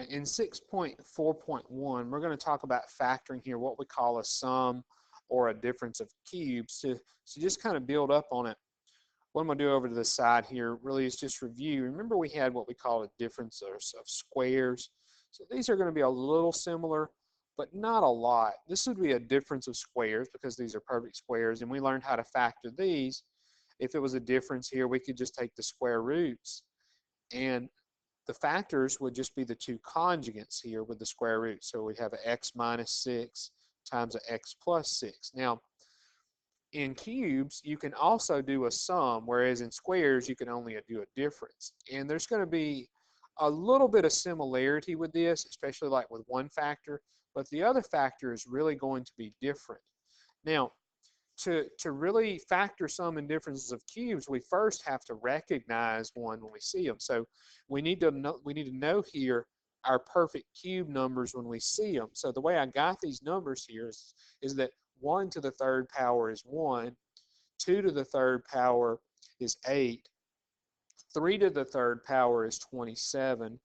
In 6.4.1, we're going to talk about factoring here, what we call a sum or a difference of cubes. To just kind of build up on it, what I'm going to do over to the side here really is just review. Remember we had what we call a difference of squares. So these are going to be a little similar, but not a lot. This would be a difference of squares because these are perfect squares, and we learned how to factor these. If it was a difference here, we could just take the square roots, and the factors would just be the two conjugates here with the square root. So we have an x minus 6 times an x plus 6. Now, in cubes, you can also do a sum, whereas in squares, you can only do a difference. And there's going to be a little bit of similarity with this, especially like with one factor, but the other factor is really going to be different. Now, to really factor sum and differences of cubes, we first have to recognize one when we see them. So we need to know here our perfect cube numbers when we see them. So the way I got these numbers here is that 1 to the third power is 1, 2 to the third power is 8, 3 to the third power is 27,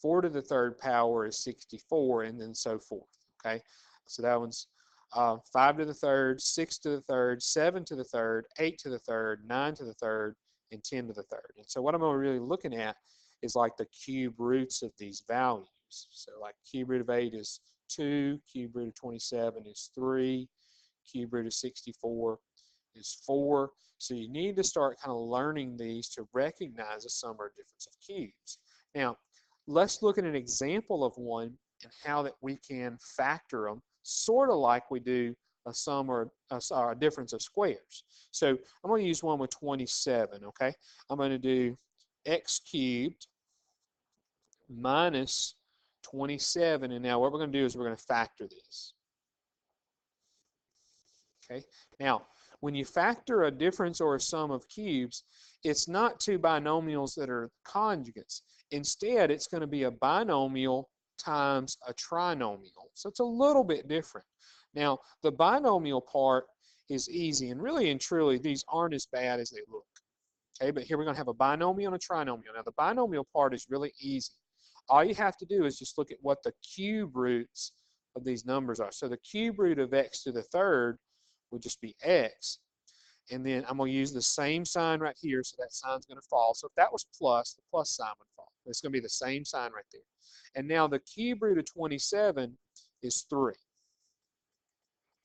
4 to the third power is 64, and then so forth. Okay, so that one's 5 to the third, 6 to the third, 7 to the third, 8 to the third, 9 to the third, and 10 to the third. And so what I'm really looking at is like the cube roots of these values. So like cube root of 8 is 2, cube root of 27 is 3, cube root of 64 is 4. So you need to start kind of learning these to recognize a sum or difference of cubes. Now, let's look at an example of one and how that we can factor them, sort of like we do a sum or a difference of squares. So I'm going to use one with 27, okay? I'm going to do x cubed minus 27, and now what we're going to do is we're going to factor this. Okay, now when you factor a difference or a sum of cubes, it's not two binomials that are conjugates. Instead, it's going to be a binomial times a trinomial. So it's a little bit different. Now, the binomial part is easy, and really and truly, these aren't as bad as they look. Okay, but here we're going to have a binomial and a trinomial. Now, the binomial part is really easy. All you have to do is just look at what the cube roots of these numbers are. So the cube root of x to the third would just be x. And then I'm going to use the same sign right here, so that sign's going to fall. So if that was plus, the plus sign would fall. It's going to be the same sign right there. And now the cube root of 27 is 3.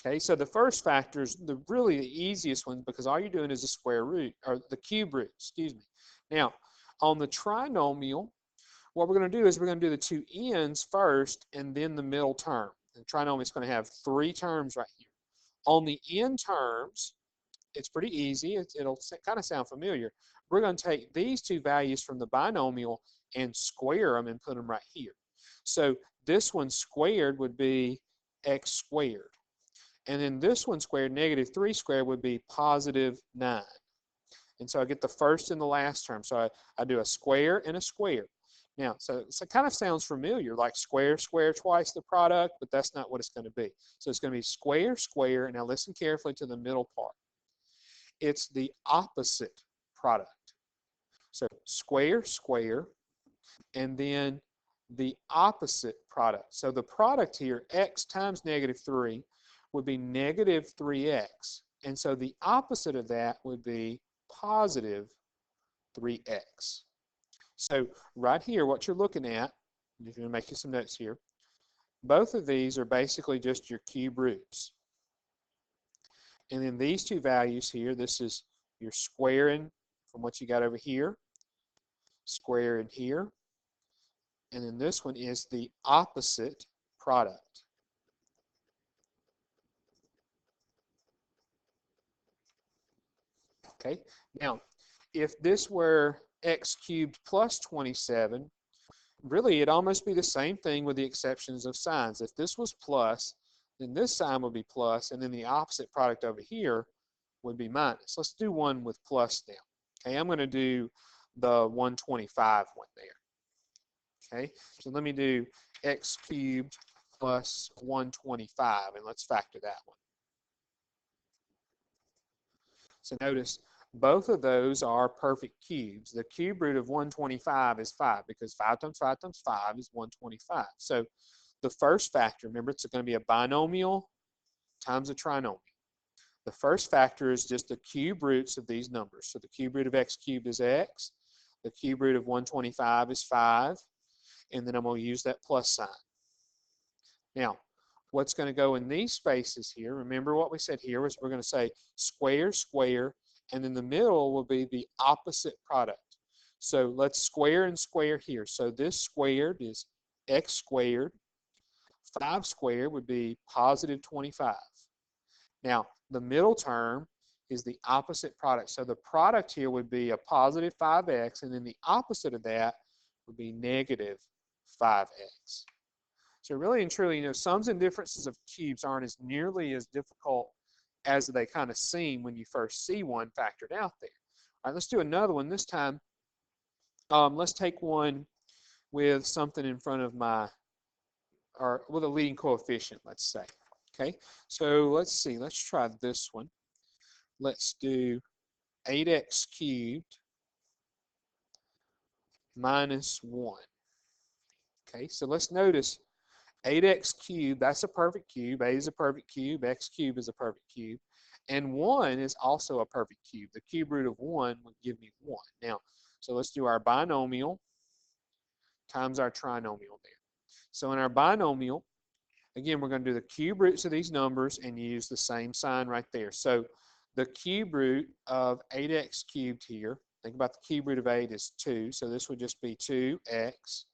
Okay, so the first factor is really the easiest one because all you're doing is the square root, or the cube root, excuse me. Now, on the trinomial, what we're going to do is we're going to do the two ends first and then the middle term. The trinomial is going to have 3 terms right here. On the end terms, it's pretty easy. It'll kind of sound familiar. We're going to take these two values from the binomial and square them and put them right here. So this one squared would be x squared. And then this one squared, negative 3 squared, would be positive 9. And so I get the first and the last term. So I do a square and a square. Now, so it kind of sounds familiar, like square, square, twice the product, but that's not what it's going to be. So it's going to be square, square, and now listen carefully to the middle part. It's the opposite product. So square, square, and then the opposite product. So the product here, x times negative 3, would be negative 3x. And so the opposite of that would be positive 3x. So right here, what you're looking at, if you're making some notes here, both of these are basically just your cube roots. And then these two values here, this is your squaring from what you got over here, squaring here, and then this one is the opposite product. Okay, now if this were x cubed plus 27, really it'd almost be the same thing with the exceptions of signs. If this was plus, then this sign would be plus, and then the opposite product over here would be minus. Let's do one with plus now. Okay, I'm going to do the 125 one there. Okay, so let me do x cubed plus 125, and let's factor that one. So notice Both of those are perfect cubes. The cube root of 125 is 5 because 5 times 5 times 5 is 125. So the first factor, remember, it's going to be a binomial times a trinomial. The first factor is just the cube roots of these numbers. So the cube root of x cubed is x. The cube root of 125 is 5. And then I'm going to use that plus sign. Now, what's going to go in these spaces here, remember what we said here was we're going to say square, square, and in the middle will be the opposite product. So let's square and square here. So this squared is x squared. 5 squared would be positive 25. Now, the middle term is the opposite product. So the product here would be a positive 5x, and then the opposite of that would be negative 5x. So really and truly, sums and differences of cubes aren't as nearly as difficult as they kind of seem when you first see one factored out there. All right, let's do another one. This time, let's take one with something in front of or with a leading coefficient, let's say. Okay, so let's see. Let's try this one. Let's do 8x cubed minus 1. Okay, so let's notice 8x cubed, that's a perfect cube. 8 is a perfect cube. X cubed is a perfect cube. And 1 is also a perfect cube. The cube root of 1 would give me 1. Now, so let's do our binomial times our trinomial there. So in our binomial, again, we're going to do the cube roots of these numbers and use the same sign right there. So the cube root of 8x cubed here, think about the cube root of 8 is 2. So this would just be 2x,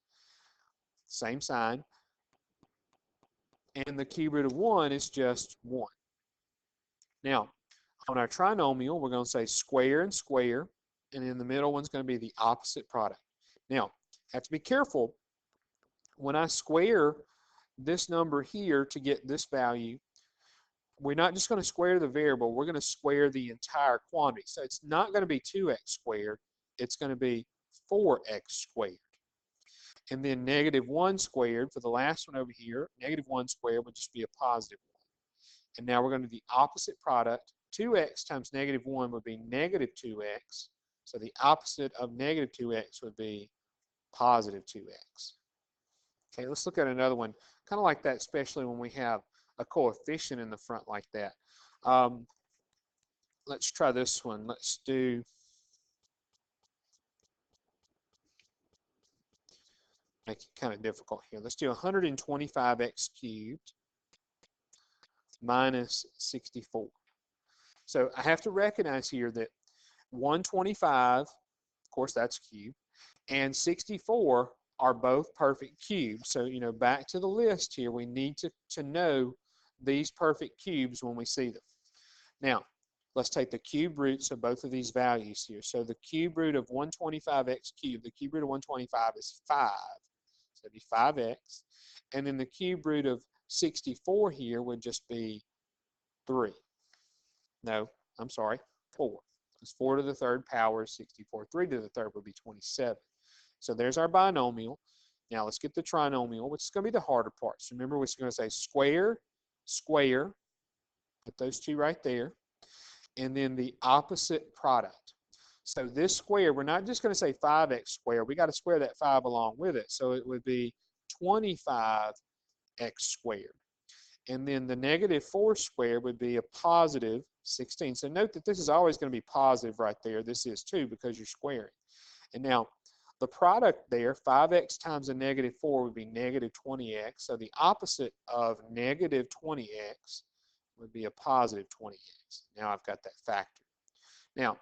same sign. And the cube root of 1 is just 1. Now, on our trinomial, we're going to say square and square, and in the middle one's going to be the opposite product. Now, have to be careful. When I square this number here to get this value, we're not just going to square the variable, we're going to square the entire quantity. So it's not going to be 2x squared, it's going to be 4x squared. And then negative 1 squared, for the last one over here, negative 1 squared would just be a positive 1. And now we're going to do the opposite product. 2x times negative 1 would be negative 2x. So the opposite of negative 2x would be positive 2x. Okay, let's look at another one, kind of like that, especially when we have a coefficient in the front like that. Let's try this one. Let's do make it kind of difficult here. Let's do 125x cubed minus 64. So I have to recognize here that 125, of course, that's cube, and 64 are both perfect cubes. So, back to the list here, we need to know these perfect cubes when we see them. Now, let's take the cube roots of both of these values here. So the cube root of 125x cubed, the cube root of 125 is 5. So it'd be 5x. And then the cube root of 64 here would just be 3. No, I'm sorry, 4. Because 4 to the third power is 64. 3 to the third would be 27. So there's our binomial. Now let's get the trinomial, which is going to be the harder part. So remember, we're going to say square, square. Put those two right there. And then the opposite product. So this square, we're not just going to say 5x squared. We got to square that 5 along with it. So it would be 25x squared. And then the negative 4 squared would be a positive 16. So note that this is always going to be positive right there. This is too because you're squaring. And now the product there, 5x times a negative 4 would be negative 20x. So the opposite of negative 20x would be a positive 20x. Now I've got that factor. Now,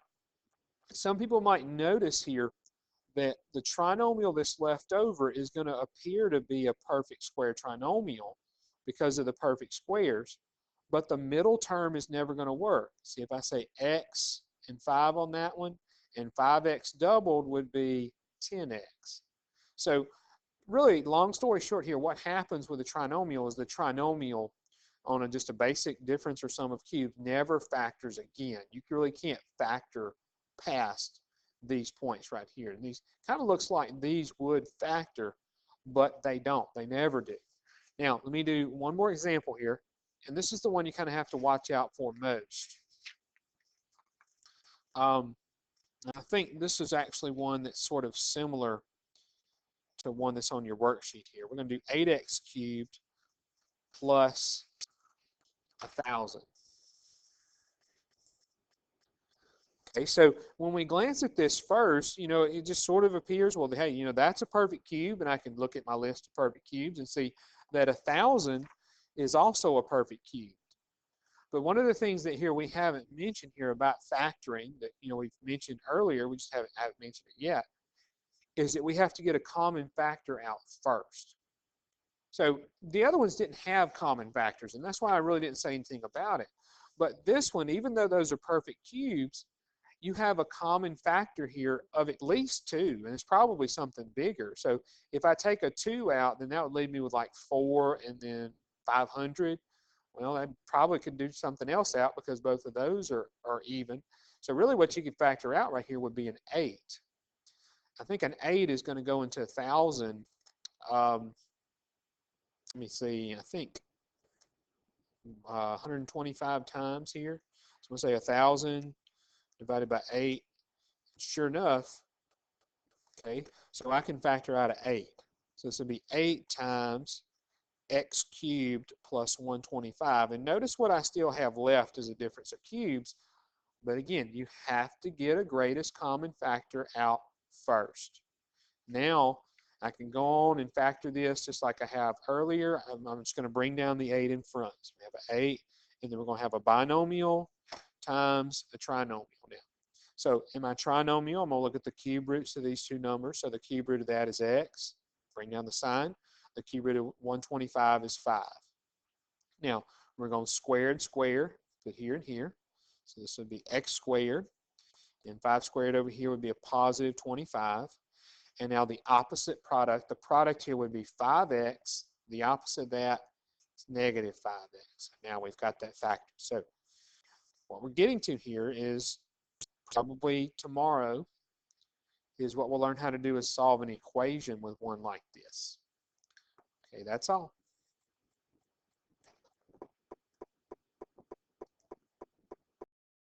some people might notice here that the trinomial that's left over is going to appear to be a perfect square trinomial because of the perfect squares, but the middle term is never going to work. See, if I say x and 5 on that one, and 5x doubled would be 10x. So really, long story short here, what happens with the trinomial is the trinomial on just a basic difference or sum of cubes never factors again. You really can't factor past these points right here. And these kind of looks like these would factor, but they don't. They never do. Now, let me do one more example here. And this is the one you kind of have to watch out for most. I think this is actually one that's sort of similar to one that's on your worksheet here. We're going to do 8x cubed plus 1,000. Okay, so when we glance at this first, it just sort of appears, well, hey, that's a perfect cube, and I can look at my list of perfect cubes and see that 1,000 is also a perfect cube. But one of the things that here we haven't mentioned here about factoring that we've mentioned earlier, we just haven't mentioned it yet, is that we have to get a common factor out first. So the other ones didn't have common factors, and that's why I really didn't say anything about it. But this one, even though those are perfect cubes, you have a common factor here of at least 2, and it's probably something bigger. So if I take a 2 out, then that would leave me with like 4 and then 500. Well, I probably could do something else out because both of those are even. So really what you could factor out right here would be an 8. I think an 8 is going to go into 1,000. Let me see, I think 125 times here. So we'll say 1,000 divided by 8. Sure enough, okay, so I can factor out an 8. So this would be 8 times x cubed plus 125. And notice what I still have left is a difference of cubes. But again, you have to get a greatest common factor out first. Now, I can go on and factor this just like I have earlier. I'm just going to bring down the 8 in front. So we have an 8, and then we're going to have a binomial times a trinomial now. So in my trinomial, I'm going to look at the cube roots of these two numbers. So the cube root of that is x. Bring down the sign. The cube root of 125 is 5. Now, we're going to square and square, put here and here. So this would be x squared. And 5 squared over here would be a positive 25. And now the opposite product, the product here would be 5x. The opposite of that is negative 5x. Now we've got that factor. So what we're getting to here is probably tomorrow is what we'll learn how to do is solve an equation with one like this. Okay, that's all.